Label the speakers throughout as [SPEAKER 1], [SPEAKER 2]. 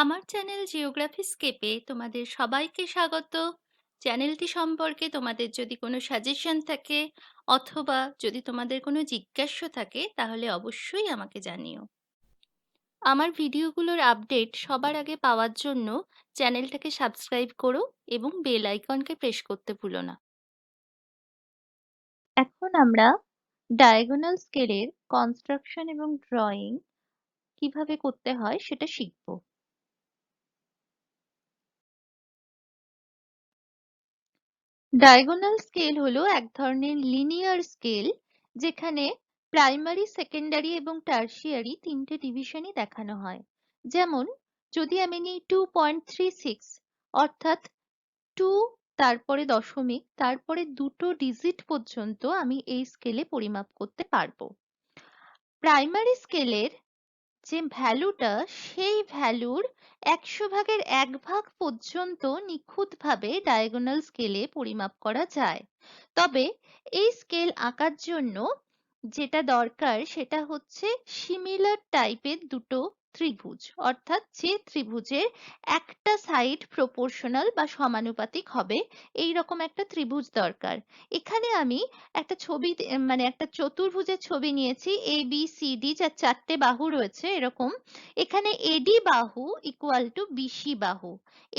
[SPEAKER 1] আমার channel geography স্কেপে তোমাদের সবাইকে স্বাগত। চ্যানেলটি সম্পর্কে তোমাদের যদি কোনো সাজেশন থাকে অথবা যদি তোমাদের কোনো জিজ্ঞাসা থাকে তাহলে অবশ্যই আমাকে জানিও। আমার ভিডিওগুলোর আপডেট সবার আগে পাওয়ার জন্য চ্যানেলটাকে সাবস্ক্রাইব করো এবং বেল আইকনকে প্রেস করতে ভুলো না। এখন আমরা ডায়াগোনাল স্কেলের কনস্ট্রাকশন এবং ড্রয়িং কিভাবে করতে হয় সেটা শিখব। ডায়াগোনাল স্কেল হলো এক ধরনের লিনিয়ার স্কেল যেখানে প্রাইমারি, সেকেন্ডারি এবং টার্সিয়ারি তিনটে ডিভিশনই দেখানো হয়। যেমন যদি আমি নিই 2.36 অর্থাৎ 2 তারপরে দশমিক তারপরে দুটো ডিজিট পর্যন্ত আমি এই স্কেলে পরিমাপ করতে পারবো। প্রাইমারি স্কেলের যে ভ্যালুটা সেই ভ্যালুর 100 ভাগের 1 ভাগ পর্যন্ত নিখুঁতভাবে ডায়াগোনাল স্কেলে পরিমাপ করা যায়। তবে এই স্কেল আঁকার জন্য যেটা দরকার সেটা হচ্ছে সিমিলার টাইপের দুটো ত্রিভুজ, অর্থাৎ যে ত্রিভুজের একটা সাইড প্রপোর্শনাল বা সমানুপাতিক হবে এই রকম একটা ত্রিভুজ দরকার। এখানে আমি একটা ছবি মানে একটা চতুর্ভুজের ছবি নিয়েছি এ বি সি ডি, যার চারটে বাহু রয়েছে এরকম। এখানে এডি বাহু ইকুয়াল টু বিসি বাহু।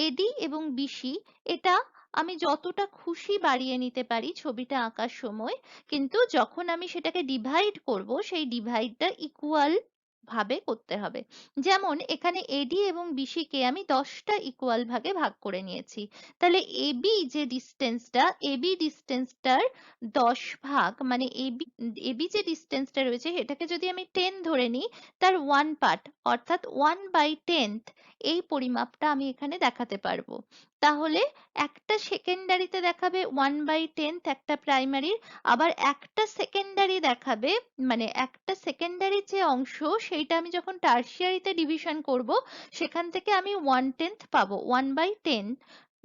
[SPEAKER 1] এডি এবং বিসি এটা আমি যতটা খুশি বাড়িয়ে নিতে পারি ছবিটা আঁকার সময়, কিন্তু যখন আমি সেটাকে ডিভাইড করব সেই ডিভাইডটা ইকুয়াল ভাবে করতে হবে। যেমন এখানে এডি এবং বিসি কে আমি 10টা ইকুয়াল ভাগে ভাগ করে নিয়েছি। তাহলে এবি যে ডিস্টেন্সটা, এবি ডিস্টেন্সটার 10 ভাগ মানে এবি এবি যে ডিস্টেন্সটা রয়েছে সেটাকে যদি আমি 10 ধরে নিই, তার 1 পার্ট অর্থাৎ 1/10 এই পরিমাপটা আমি এখানে দেখাতে পারবো। তাহলে একটা সেকেন্ডারিতে দেখাবে 1/10 একটা প্রাইমারির, আবার একটা সেকেন্ডারি দেখাবে মানে একটা সেকেন্ডারির যে অংশ সেইটা আমি যখন টার্সিয়ারিতে ডিভিশন করব সেখান থেকে আমি 1/10 পাবো, 1/10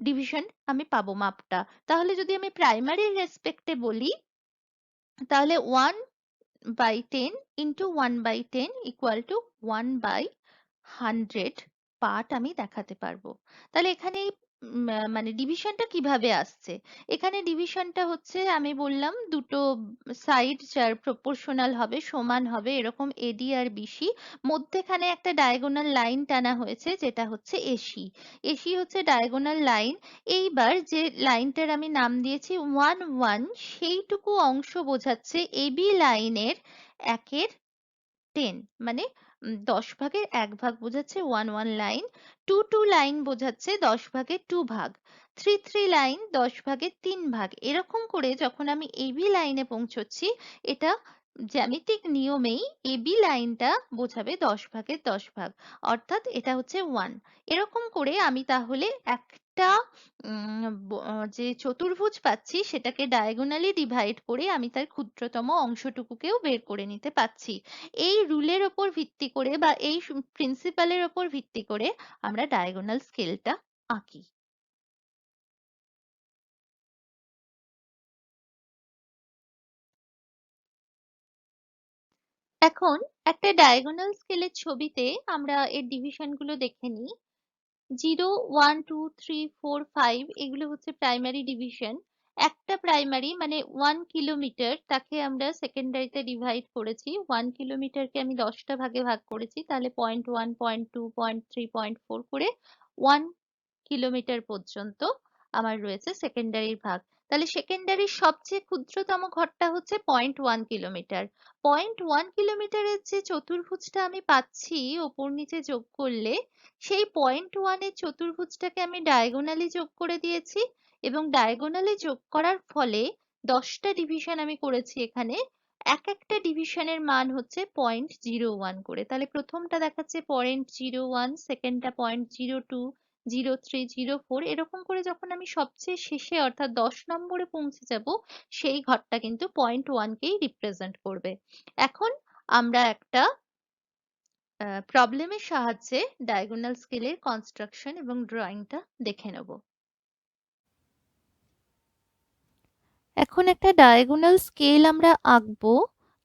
[SPEAKER 1] ডিভিশন আমি পাবো মাপটা। তাহলে যদি আমি প্রাইমারির রেসপেক্টে বলি তাহলে 1/10 ইন্টু 1/10 ইকুয়াল টু 1/100 পার্ট আমি দেখাতে পারবো। তাহলে এখানে মানে ডিভিশনটা কিভাবে আসছে? এখানে ডিভিশনটা হচ্ছে আমি বললাম দুটো সাইড যার প্রপোর্শনাল হবে, সমান হবে, এরকম এডি আর বিসি, মধ্যেখানে একটা ডায়াগোনাল লাইন টানা হয়েছে যেটা হচ্ছে এসি। এসি হচ্ছে ডায়াগোনাল লাইন। এইবার যে লাইনটার আমি নাম দিয়েছি 1 সেইটুকু অংশ বোঝাচ্ছে এবি লাইনের 1/10 মানে 10 ভাগের 1 ভাগ বোঝাচ্ছে 1 লাইন। 2 লাইন বোঝাচ্ছে 10 ভাগের 2 ভাগ। 3 লাইন 10 ভাগের 3 ভাগ। এরকম করে যখন আমি এবি লাইনে পৌঁছচ্ছি এটা জ্যামিতিক নিয়মেই এবি লাইনটা বোঝাবে 10 ভাগের 10 ভাগ, অর্থাৎ এটা হচ্ছে 1। এরকম করে আমি তাহলে একটা যে চতুর্ভুজ পাচ্ছি সেটাকে ডায়াগোনালি ডিভাইড করে আমি তার ক্ষুদ্রতম অংশটুকুকেও বের করে নিতে পারছি। এই রুলের ওপর ভিত্তি করে বা এই প্রিন্সিপালের ওপর ভিত্তি করে আমরা ডায়াগোনাল স্কেলটা আঁকি। এখন একটা ডায়াগোনাল স্কেলের ছবিতে আমরা এর ডিভিশন গুলো দেখে নিই। 0, 1, 2, 3, 4, 5 এগুলো হচ্ছে প্রাইমারি ডিভিশন। একটা প্রাইমারি মানে 1 কিলোমিটার তাকে আমরা সেকেন্ডারিতে ডিভাইড করেছি। 1 কিলোমিটারকে আমি 10টা ভাগে ভাগ করেছি, তাহলে 0.1, 0.2, 0.3, 0.4 করে 1 কিলোমিটার পর্যন্ত আমার রয়েছে সেকেন্ডারির ভাগ। তাহলে সেকেন্ডারির সবচেয়ে ক্ষুদ্রতম ঘরটা হচ্ছে 0.1 কিলোমিটার। 0.1 কিলোমিটারের যে চতুর্ভুজটা আমি পাচ্ছি ওপর নিচে যোগ করলে, সেই 0.1 এর চতুর্ভুজটাকে আমি ডায়াগোনালি যোগ করে দিয়েছি এবং ডায়াগোনালি যোগ করার ফলে 10টা ডিভিশন আমি করেছি এখানে। এক একটা ডিভিশনের মান হচ্ছে 0.01 করে। তাহলে প্রথমটা দেখাচ্ছে 0.01, সেকেন্ডটা 0.02, 0.3, 0.4 এরকম করে যখন আমি সবচেয়ে শেষে অর্থাৎ 10 নম্বরে পৌঁছে যাব সেই ঘরটা কিন্তু 0.1কেই রিপ্রেজেন্ট করবে। এখন আমরা একটা প্রবলেমের সাহায্যে ডায়াগোনাল স্কেলের কনস্ট্রাকশন এবং ড্রয়িংটা দেখে নেব। এখন একটা ডায়াগোনাল স্কেল আমরা আঁকবো।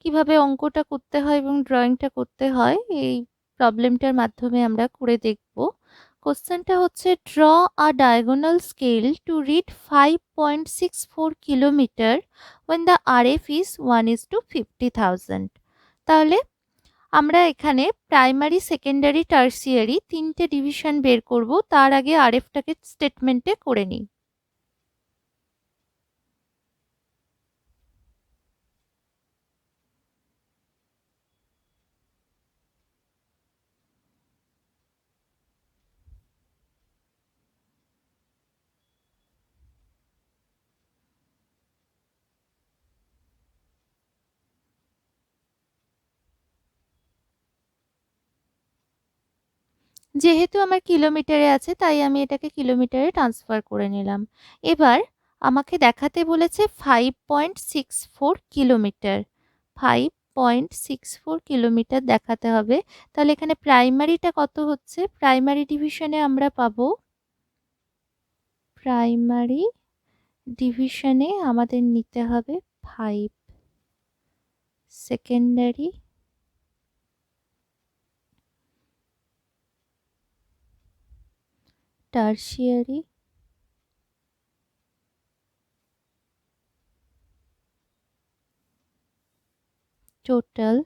[SPEAKER 1] কিভাবে অঙ্কটা করতে হয় এবং ড্রয়িংটা করতে হয় এই প্রবলেমটার মাধ্যমে আমরা করে দেখব। কোশ্চেনটা হচ্ছে draw a diagonal scale to read 5.64 kilometre when the RF is 1:50,000। তাহলে আমরা এখানে প্রাইমারি, সেকেন্ডারি, টার্সিয়ারি তিনটে ডিভিশন বের করব। তার আগে আরএফটাকে স্টেটমেন্টে করে নিই। যেহেতু আমার কিলোমিটারে আছে তাই আমি এটাকে কিলোমিটারে ট্রান্সফার করে নিলাম। এবার আমাকে দেখাতে বলেছে 5.64 কিলোমিটার। 5.64 কিলোমিটার দেখাতে হবে। তাহলে এখানে প্রাইমারিটা কত হচ্ছে? প্রাইমারি ডিভিশনে আমরা পাবো, প্রাইমারি ডিভিশনে আমাদের নিতে হবে 5, সেকেন্ডারি টার্সিয়ারি টোটাল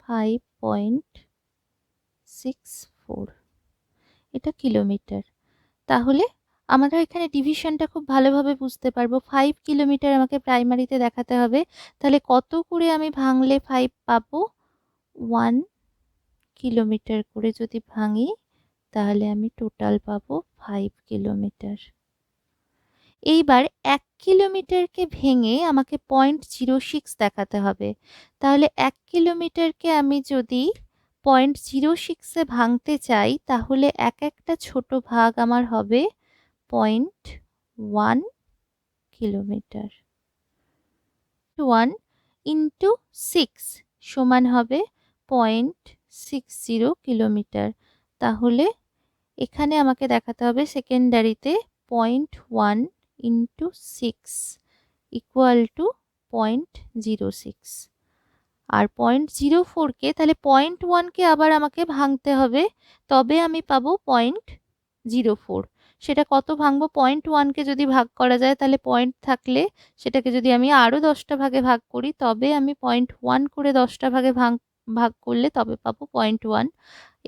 [SPEAKER 1] 5.64, এটা কিলোমিটার। তাহলে আমরা এখানে ডিভিশনটা খুব ভালোভাবে বুঝতে পারবো। 5 কিলোমিটার আমাকে প্রাইমারিতে দেখাতে হবে। তাহলে কত করে আমি ভাঙলে 5 পাবো? 1 কিলোমিটার করে যদি ভাঙি তাহলে আমি টোটাল পাবো 5 কিলোমিটার। এইবার 1 কিলোমিটারকে ভেঙে আমাকে 0.06 দেখাতে হবে। তাহলে 1 কিলোমিটারকে আমি যদি 0.06 এ ভাঙতে চাই তাহলে একটা ছোট ভাগ আমার হবে 0.1 কিলোমিটার। 1 ইন্টু 6 সমান হবে 0.60 কিলোমিটার। তাহলে এখানে আমাকে দেখাতে হবে সেকেন্ডারিতে 0.1 ইন্টু 6 ইকুয়াল টু 0.06। আর 0.04কে তাহলে 0.1কে আবার আমাকে ভাঙতে হবে, তবে আমি পাবো 0.04। সেটা কত ভাঙবো? 0.1কে যদি ভাগ করা যায় তাহলে পয়েন্ট থাকলে সেটাকে যদি আমি আরও 10টা ভাগে ভাগ করি তবে আমি 0.1 করে 10টা ভাগে ভাগ করলে তবে পাবো 0.1।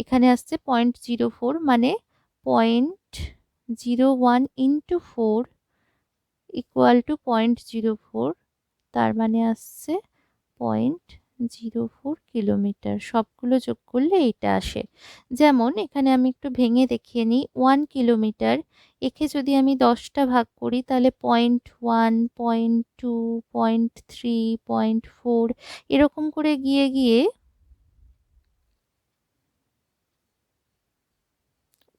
[SPEAKER 1] এখানে আসছে 0.04 মানে 0.01 ইন্টু 4 ইকুয়াল টু 0.04, তার মানে আসছে 0.04 কিলোমিটার। সবগুলো যোগ করলে এইটা আসে। যেমন এখানে আমি একটু ভেঙে দেখিয়ে নিই। 1 কিলোমিটার, একে যদি আমি 10টা ভাগ করি তাহলে 0.1, 0.2, 0.3, 0.4 এরকম করে গিয়ে গিয়ে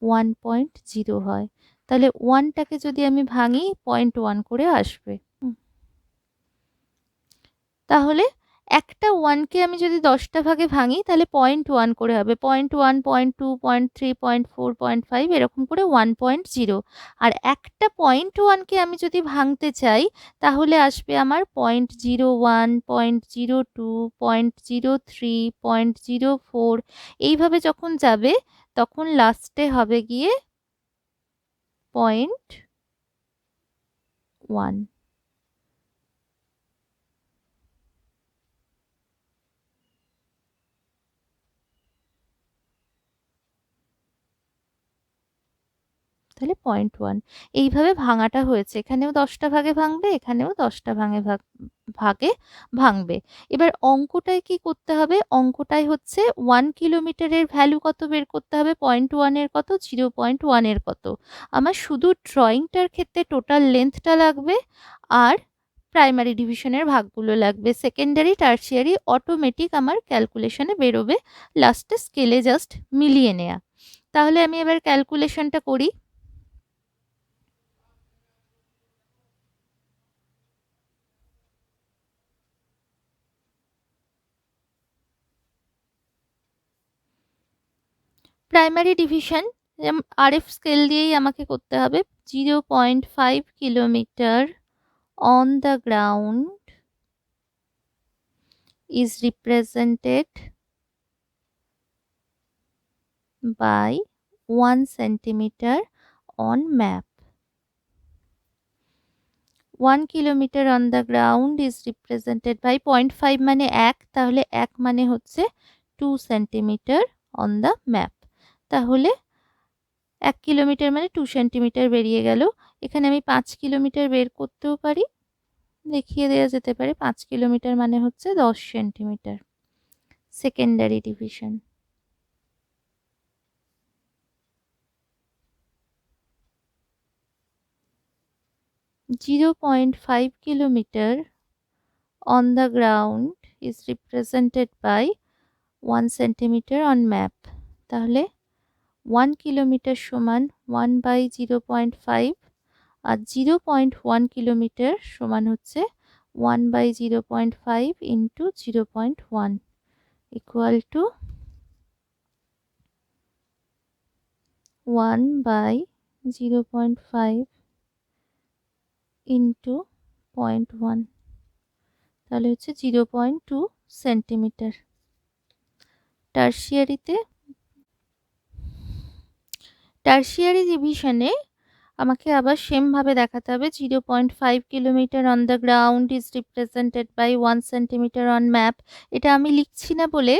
[SPEAKER 1] 1.0 হয়। তাহলে 1টাকে যদি আমি ভাঙি 0.1 করে আসবে। তাহলে একটা 1কে আমি যদি 10টা ভাগে ভাঙি তাহলে 0.1 করে হবে। 0.1, 0.2, 0.3, 0.4, 0.5 এরকম করে 1.0। আর একটা 0.1কে আমি যদি ভাঙতে চাই তাহলে আসবে আমার 0.01, 0.02, 0.03, 0.04 এইভাবে যখন যাবে তখন লাস্টে হবে গিয়ে 0.1। তাহলে 0.1 এইভাবে ভাঙাটা হয়েছে। এখানেও 10টা ভাগে ভাঙবে, এখানেও 10টা ভাগে ভাঙবে। এবার অঙ্কটায় কি করতে হবে? অঙ্কটায় হচ্ছে 1 কিলোমিটারের ভ্যালু কত বের করতে হবে, 0.1 এর কত, 0.1 এর কত। আমার শুধু ড্রয়িংটার ক্ষেত্রে টোটাল লেন্থটা লাগবে আর প্রাইমারি ডিভিশনের ভাগগুলো লাগবে। সেকেন্ডারি, টার্সিয়ারি অটোমেটিক আমার ক্যালকুলেশনে বেরোবে, লাস্টে স্কেলে জাস্ট মিলিয়ে নেয়া। তাহলে আমি এবার ক্যালকুলেশনটা করি। প্রাইমারি ডিভিশন আরএফ স্কেল দিয়েই আমাকে করতে হবে। 0.5 kilometre on the ground is represented by 1 centimeter on map. 1 kilometer on the ground is represented by 0.5 মানে 1, তাহলে 1 মানে হচ্ছে 2 centimeter on the map. তাহলে 1 কিলোমিটার মানে 2 সেন্টিমিটার বেরিয়ে গেল। এখানে আমি 5 কিলোমিটার বের করতেও পারি, দেখিয়ে দেওয়া যেতে পারে 5 কিলোমিটার মানে হচ্ছে 10 centimetre. Secondary division. (0.5 kilometer on the ground is represented by 1 centimeter on map. তাহলে 1 কিলোমিটার সমান 1 by 0.5 আর 0.1 কিলোমিটার সমান হচ্ছে 1 by 0.5 into 0.1 equal to 1 by 0.5 into 0.1, তাহলে হচ্ছে 0.2 সেন্টিমিটার। টার্সিয়ারি ডিভিশনে আমাকে আবার সেম ভাবে দেখাতে হবে। 0.5 kilometre on the ground is represented by 1 centimetre on map. এটা আমি লিখছি না বলে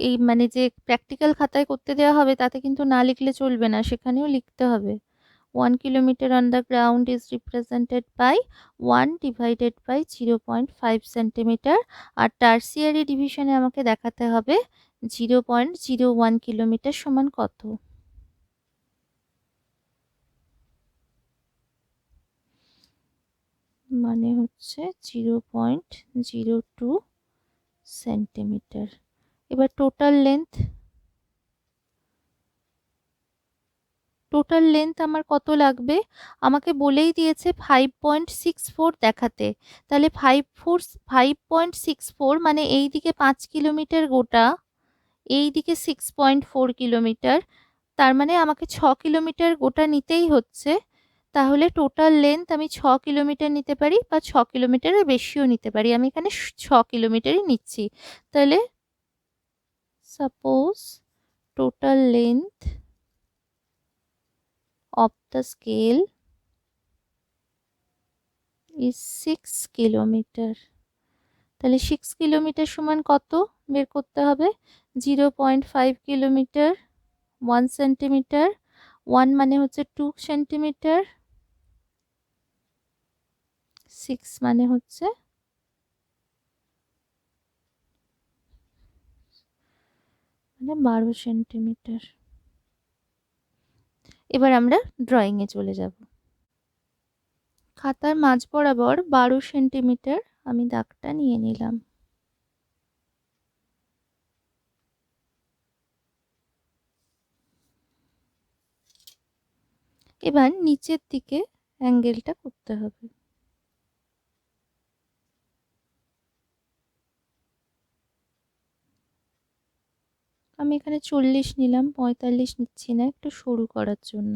[SPEAKER 1] এই মানে যে প্র্যাকটিক্যাল খাতায় করতে দেওয়া হবে তাতে কিন্তু না লিখলে চলবে না, সেখানেও লিখতে হবে। 1 kilometer on the ground is represented by 1 divided by 0.5 centimeter আর টার্সিয়ারি ডিভিশনে আমাকে দেখাতে হবে 0.01 কিলোমিটার সমান কত। মানে হচ্ছে 0.02 সেন্টিমিটার। এবার টোটাল লেন্থ আমার কত লাগবে, আমাকে বলেই দিয়েছে 5.64 দেখাতে। তাহলে 5.64 মানে এই দিকে 5 কিলোমিটার গোটা, এই দিকে 6.4 কিলোমিটার, তার মানে আমাকে 6 কিলোমিটার গোটা নিতেই হচ্ছে। তাহলে টোটাল লেন্থ আমি 6 কিলোমিটার নিতে পারি বা 6 কিলোমিটারের বেশিও নিতে পারি, আমি এখানে 6 কিলোমিটারই নিচ্ছি। তাহলে suppose total length of the scale is 6 kilometre. তাহলে 6 কিলোমিটার সমান কত বের করতে হবে, 0.5 কিলোমিটার 1 সেন্টিমিটার, 1 মানে হচ্ছে 2 সেন্টিমিটার, 6 মানে হচ্ছে 12 সেন্টিমিটার। এবার আমরা ড্রয়িং এ চলে যাব। খাতার মাঝ বরাবর 12 সেন্টিমিটার আমি দাগটা নিয়ে নিলাম। এবার নিচের দিকে অ্যাঙ্গেলটা করতে হবে। আমি এখানে 40 নিলাম, 45 নিচ্ছি না, একটু সরু করার জন্য।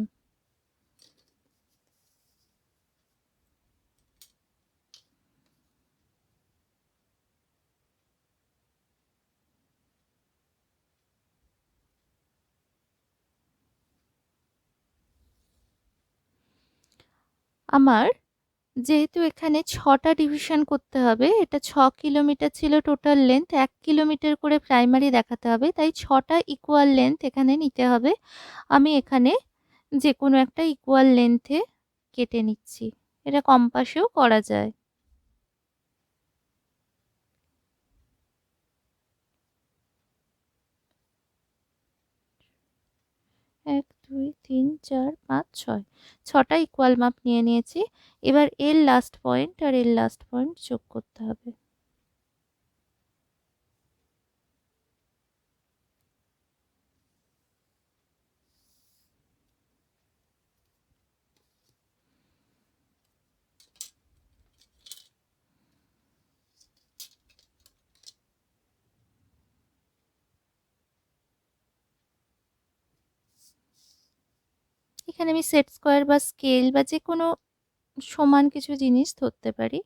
[SPEAKER 1] আমার যেহেতু এখানে 6টা ডিভিশন করতে হবে, এটা 6 কিলোমিটার ছিল টোটাল লেন্থ, 1 কিলোমিটার করে প্রাইমারি দেখাতে হবে, তাই 6টা ইকুয়াল লেন্থ এখানে নিতে হবে। আমি এখানে যে কোনো একটা ইকুয়াল লেন্থে কেটে নিচ্ছি, এটা কম্পাসেও করা যায়। 1 2 3 4 5 6, 6টা ইকুয়াল মাপ নিয়ে নিয়েছি। এবার এর লাস্ট পয়েন্ট আর এর লাস্ট পয়েন্ট যোগ করতে হবে। এখানে আমি সেট স্কোয়ার বা স্কেল বা যে কোনো সমান কিছু জিনিস ধরতে পারি।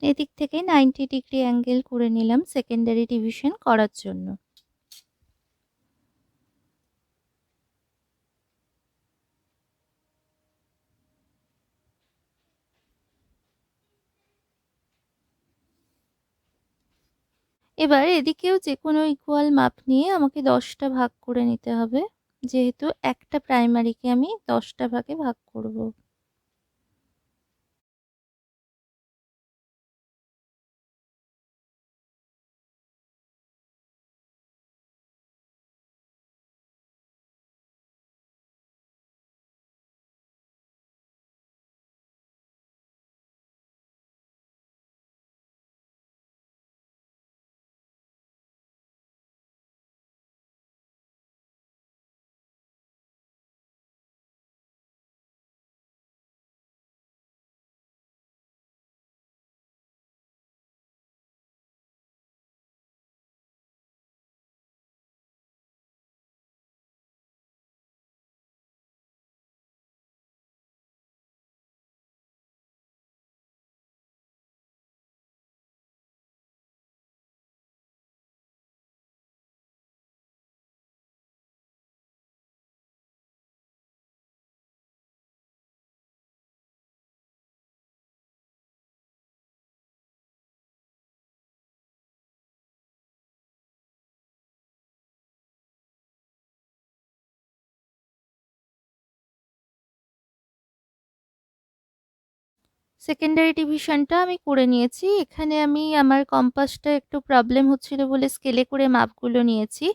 [SPEAKER 1] এদিক থেকে 90 ডিগ্রি অ্যাঙ্গেল করে নিলাম সেকেন্ডারি ডিভিশন করার জন্য। এবার এদিকেও যে কোনো ইকুয়াল মাপ নিয়ে আমাকে 10টা ভাগ করে নিতে হবে, যেহেতু একটা প্রাইমারিকে আমি 10টা ভাগে ভাগ করব। সেকেন্ডারি ডিভিশনটা আমি করে নিয়েছি। এখানে আমি আমার কম্পাসটা একটু প্রবলেম হচ্ছিল বলে স্কেলে করে মাপগুলো নিয়েছি।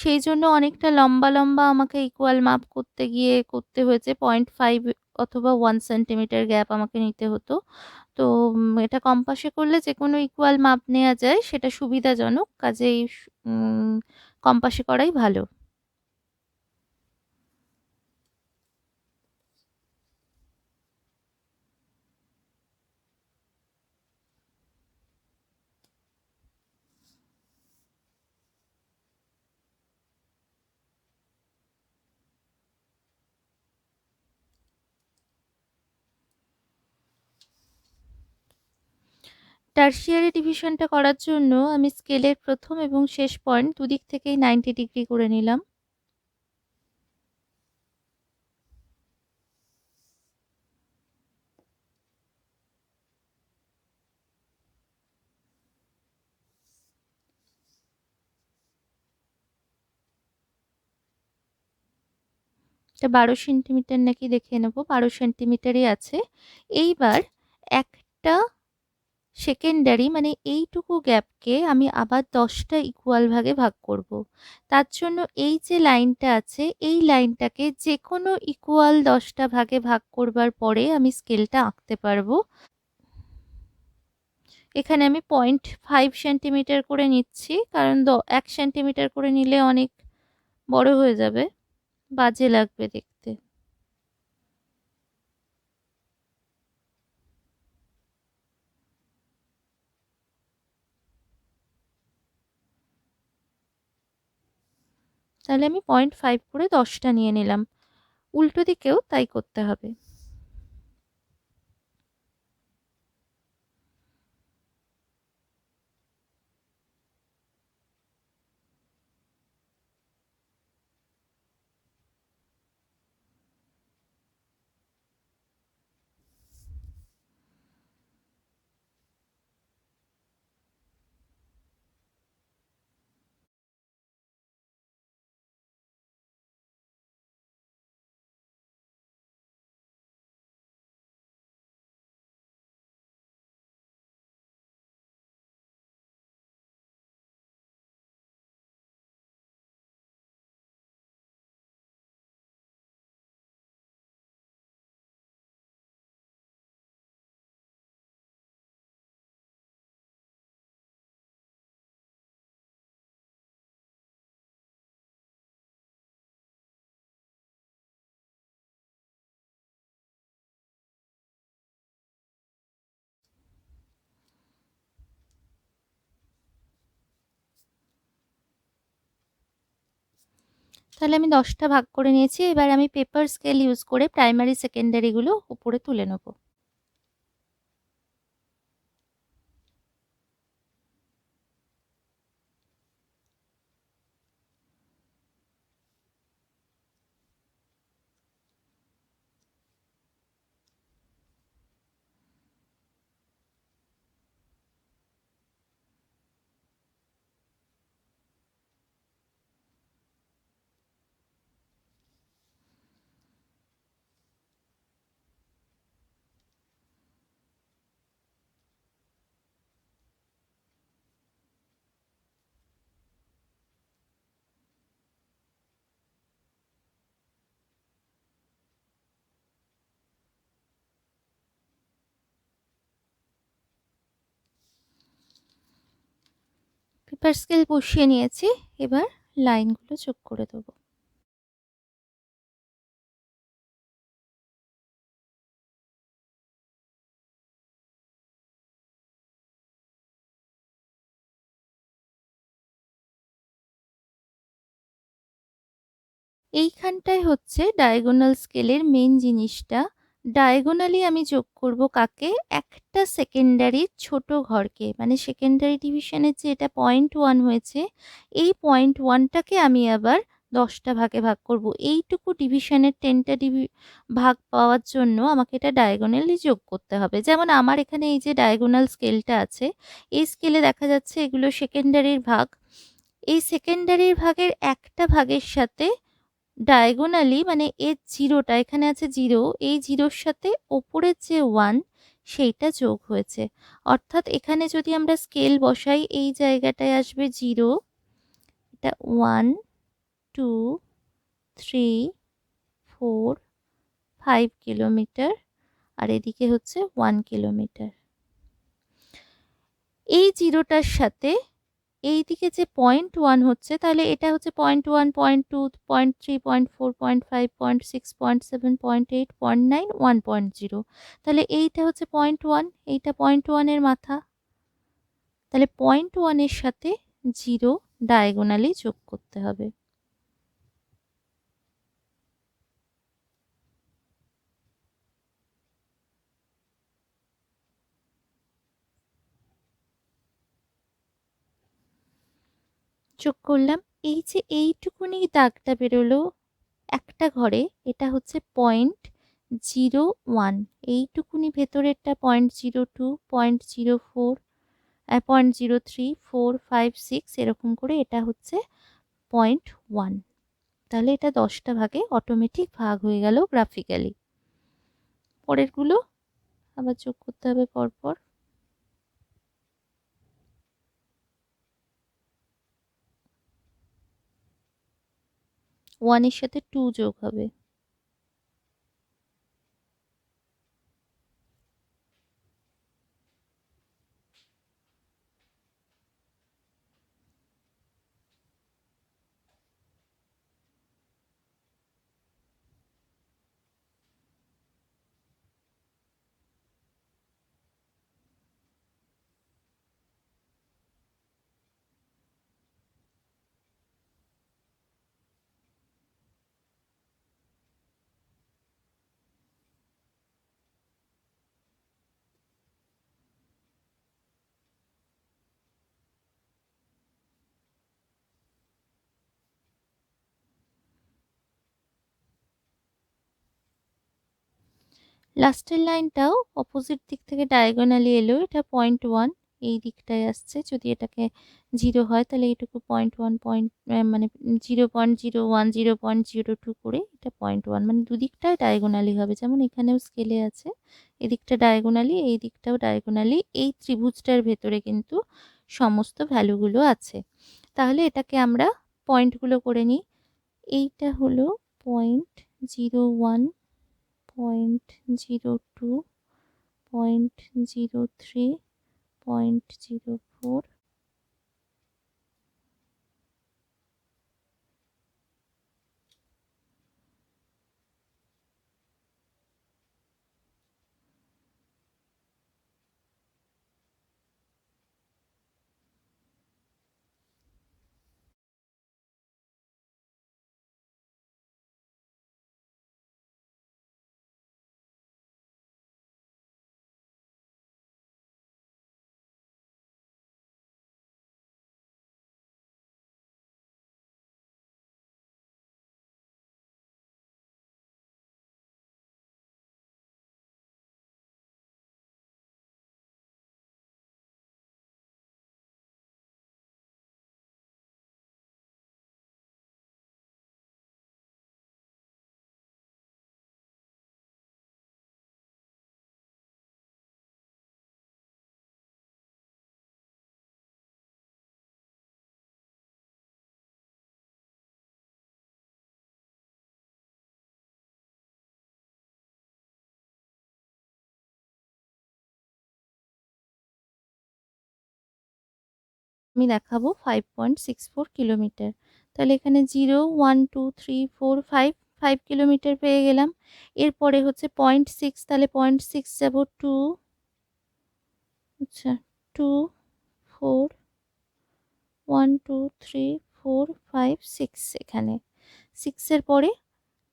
[SPEAKER 1] সেই জন্য অনেকটা লম্বা লম্বা আমাকে ইকুয়াল মাপ করতে গিয়ে করতে হয়েছে। 0.5 অথবা 1 সেন্টিমিটার গ্যাপ আমাকে নিতে হতো। তো এটা কম্পাসে করলে যে কোনো ইকুয়াল মাপ নেওয়া যায়, সেটা সুবিধাজনক। কাজেই কম্পাসে করাই ভালো। টারসিয়ারি ডিভিশনটা করার জন্য আমি স্কেলের প্রথম এবং শেষ পয়েন্ট দুদিক থেকেই 90 ডিগ্রি করে নিলাম। এটা 12 সেন্টিমিটার নাকি দেখে নেব, 12 সেন্টিমিটারই আছে। এইবার একটা সেকেন্ডারি মানে এইটুকু গ্যাপকে আমি আবার 10টা ইকুয়াল ভাগে ভাগ করব। তার জন্য এই যে লাইনটা আছে, এই লাইনটাকে যে কোনো ইকুয়াল 10টা ভাগে ভাগ করবার পরে আমি স্কেলটা আঁকতে পারবো। এখানে আমি 0.5 সেন্টিমিটার করে নিচ্ছি, কারণ 1 সেন্টিমিটার করে নিলে অনেক বড় হয়ে যাবে, বাজে লাগবে দেখতে। তাহলে আমি 0.5 করে 10টা নিয়ে নিলাম। উল্টো দিকেও তাই করতে হবে। তাহলে আমি 10টা ভাগ করে নিয়েছি। এবার আমি পেপার স্কেল ইউজ করে প্রাইমারি, সেকেন্ডারিগুলো উপরে তুলে নেব। পেপার স্কেল বসিয়ে নিয়েছি, এবার লাইনগুলো যোগ করে দেবো। এইখানটায় হচ্ছে ডায়াগোনাল স্কেলের মেন জিনিসটা। ডায়াগোনালি আমি যোগ করব কাকে? একটা সেকেন্ডারি ছোট ঘরকে, মানে সেকেন্ডারি ডিভিশনের যে এটা 0.1 হয়েছে, এই 0.1টাকে আমি আবার 10টা ভাগে ভাগ করব। এইটুকু ডিভিশনের 10টা ভাগ পাওয়ার জন্য আমাকে এটা ডায়াগোনালি যোগ করতে হবে। যেমন আমার এখানে এই যে ডায়াগোনাল স্কেলটা আছে, এই স্কেলে দেখা যাচ্ছে এগুলো সেকেন্ডারির ভাগ। এই সেকেন্ডারির ভাগের একটা ভাগের সাথে ডায়াগোনালি, মানে এর জিরোটা এখানে আছে জিরো, এই জিরোর সাথে ওপরের যে 1 সেইটা যোগ হয়েছে। অর্থাৎ এখানে যদি আমরা স্কেল বসাই, এই জায়গাটায় আসবে 0, এটা 1 2 3 4 5 কিলোমিটার, আর এদিকে হচ্ছে 1 কিলোমিটার। এই জিরোটার সাথে এইদিকে যে 0.1 হচ্ছে, তাহলে এটা হচ্ছে 0.1 0.2 0.3 0.4 0.5 0.6 0.7 0.8 0.9 1.0। তাহলে এইটা হচ্ছে 0.1, এইটা 0.1 এর মাথা। তাহলে 0.1 এর সাথে 0 ডায়াগোনালি যোগ করতে হবে। যোগ করলাম। এই যে এইটুকুনি দাগটা বেরোলো একটা ঘরে, এটা হচ্ছে 0.01। এইটুকুনি ভেতরেরটা 0.02 0.04 0.03 4 5 6 এরকম করে এটা হচ্ছে 0.1। তাহলে এটা 10টা ভাগে অটোমেটিক ভাগ হয়ে গেল গ্রাফিক্যালি। পরেরগুলো আবার যোগ করতে হবে পরপর। 1 এর সাথে 2 যোগ হবে। লাস্টের লাইনটাও অপোজিট দিক থেকে ডায়াগোনালি এলো, এটা 0.1 এই দিকটায় আসছে। যদি এটাকে 0 হয় তাহলে এইটুকু 0.1 মানে 0.01 0.02 করে এটা 0.1, মানে দুদিকটাই ডায়াগোনালি হবে। যেমন এখানেও স্কেলে আছে, এদিকটা ডায়াগোনালি, এই দিকটাও ডায়াগোনালি। এই ত্রিভুজটার ভেতরে কিন্তু সমস্ত ভ্যালুগুলো আছে। তাহলে এটাকে আমরা পয়েন্টগুলো করে নিই। এইটা হলো 0.01 0.02 0.03 0.04
[SPEAKER 2] আমি দেখাবো 5.64 কিলোমিটার। তাহলে এখানে 0 1 2 3 4 5 কিলোমিটার পেয়ে গেলাম। এরপরে হচ্ছে 0.6, তাহলে 0.6 যাব 2, আচ্ছা 2 4 1 2 3 4 5 6, এখানে 6 এর পরে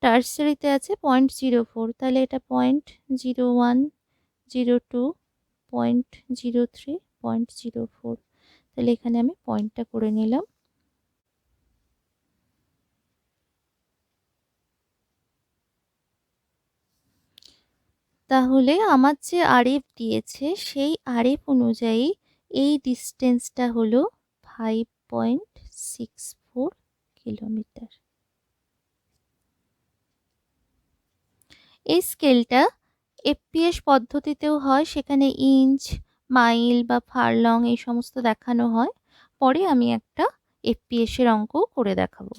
[SPEAKER 2] টার্সারিতে আছে 0.04, তাহলে এটা 0.01 02 0.03 0.04, তাহলে এখানে আমি পয়েন্টটা করে নিলাম। তাহলে আমার যে আরএফ দিয়েছে সেই আরএফ অনুযায়ী এই ডিস্টেন্সটা হলো 5.64 কিলোমিটার। এই স্কেলটা এফপিএস পদ্ধতিতেও হয়, সেখানে ইঞ্চ, মাইল বা ফারলং এই সমস্ত দেখানো হয়। পরে আমি একটা এফপিএস এর অঙ্ক করে দেখাবো।